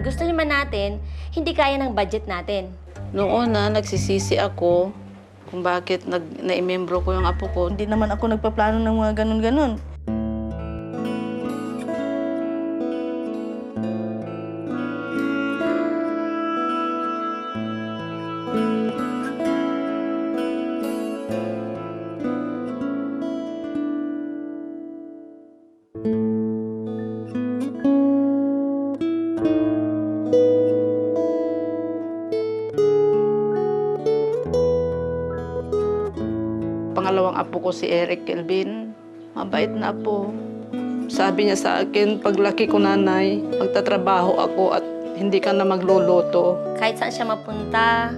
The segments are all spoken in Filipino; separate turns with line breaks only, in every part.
Gusto naman natin, hindi kaya ng budget natin.
Noong una, nagsisisi ako kung bakit naimembro ko yung apo ko.
Hindi naman ako nagpaplano ng mga ganun-ganun.
Pangalawang apo ko si Eric Kelvin. Mabait na apo. Sabi niya sa akin, paglaki ko nanay, magtatrabaho ako at hindi ka na magluluto.
Kahit saan siya mapunta,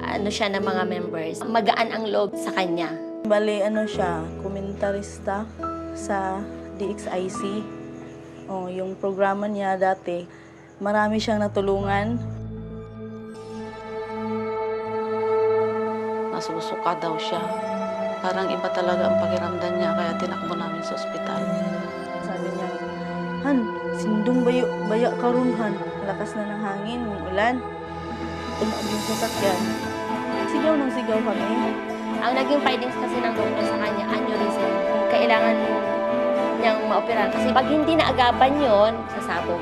ano siya ng mga members, magaan ang loob sa kanya.
Bali, ano siya, komentarista sa DXIC. Oh, yung programa niya dati, marami siyang natulungan.
Nasusuka daw siya. Parang iba talaga ang pakiramdam niya, kaya tinakbo namin sa ospital.
Sabi niya, Han, sindong baya karon Han. Lakas na ng hangin, ulan. Tumawag yung sasakyan. Sigaw ng sigaw kami.
Ang naging findings kasi ng doktor sa kanya, aneurysm. Kailangan niyang maoperahan. Kasi pag hindi naagapan yon, sasabog.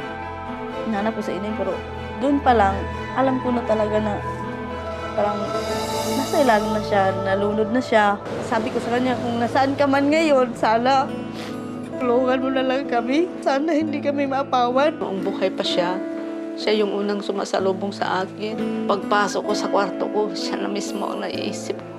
Hinanap ko sa inyo, pero doon pa lang, alam ko na talaga na parang nasa ilalim na siya, nalunod na siya. Sabi ko sa kanya, kung nasaan ka man ngayon, sana tulungan mo na lang kami. Sana hindi kami maapawan.
Noong buhay pa siya, siya yung unang sumasalubong sa akin. Pagpasok ko sa kwarto ko, siya na mismo ang naiisip ko.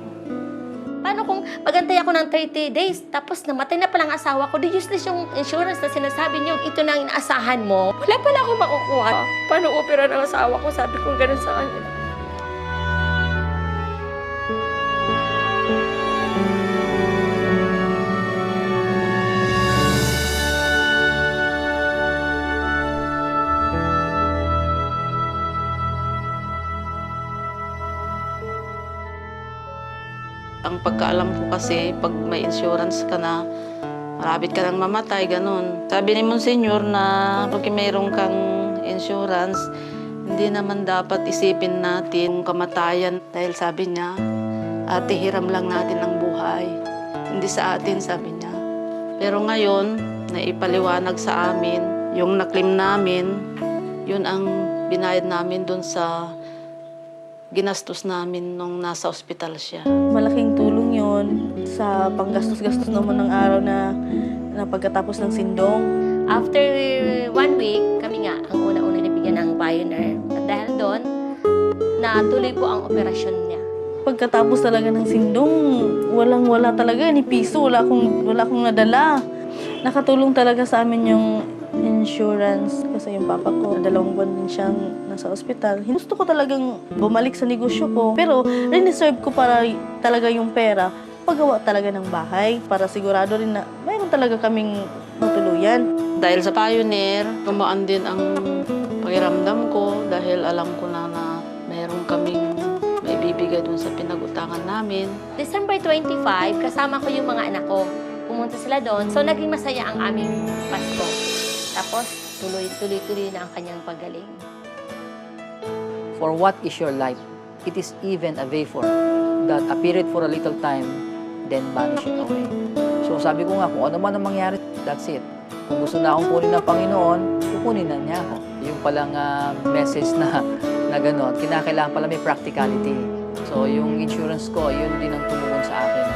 Paano kung magantay ako ng 30 days, tapos namatay na palang asawa ko, di useless yung insurance na sinasabi niyo, ito na ang inaasahan mo. Wala pala akong makukuha. Paano opera ng asawa ko? Sabi ko ganun sa kanya.
Ang pagkaalam ko kasi, pag may insurance ka na, malapit ka nang mamatay, ganun. Sabi ni Monsignor na pag mayroon kang insurance, hindi naman dapat isipin natin kung kamatayan. Dahil sabi niya, ate, hiram lang natin ang buhay. Hindi sa atin, sabi niya. Pero ngayon, naipaliwanag sa amin, yung naklim namin, yun ang binayad namin dun sa ginastos namin nung nasa ospital siya.
Malaking tulong yon sa panggastos-gastos naman ng araw na pagkatapos ng sindong.
After 1 week, kami nga ang una-una nabigyan ng Pioneer. At dahil doon, natuloy po ang operasyon niya.
Pagkatapos talaga ng sindong, walang-wala talaga, ni piso, wala akong nadala. Nakatulong talaga sa amin yung insurance kasi yung papa ko, 2 buwan din siyang nasa ospital. Gusto ko talagang bumalik sa negosyo ko, pero reserve ko para talaga yung pera, paggawa talaga ng bahay, para sigurado rin na mayroon talaga kaming matuluyan.
Dahil sa Pioneer, gumaan din ang pakiramdam ko dahil alam ko na mayroon kaming maibibigay dun sa pinag-utangan namin.
December 25, kasama ko yung mga anak ko. Pumunta sila doon, so naging masaya ang aming Pasko. Tapos, tuloy-tuloy na ang kanyang paggaling.
For what is your life? It is even a vapor that appeareth for a little time, then vanisheth away. So sabi ko nga, kung ano man ang mangyari, that's it. Kung gusto na akong kunin ng Panginoon, kukunin na niya ako. Yung palang message na gano'n, kinakailangan pala may practicality. So yung insurance ko, yun din ang tumulong sa akin.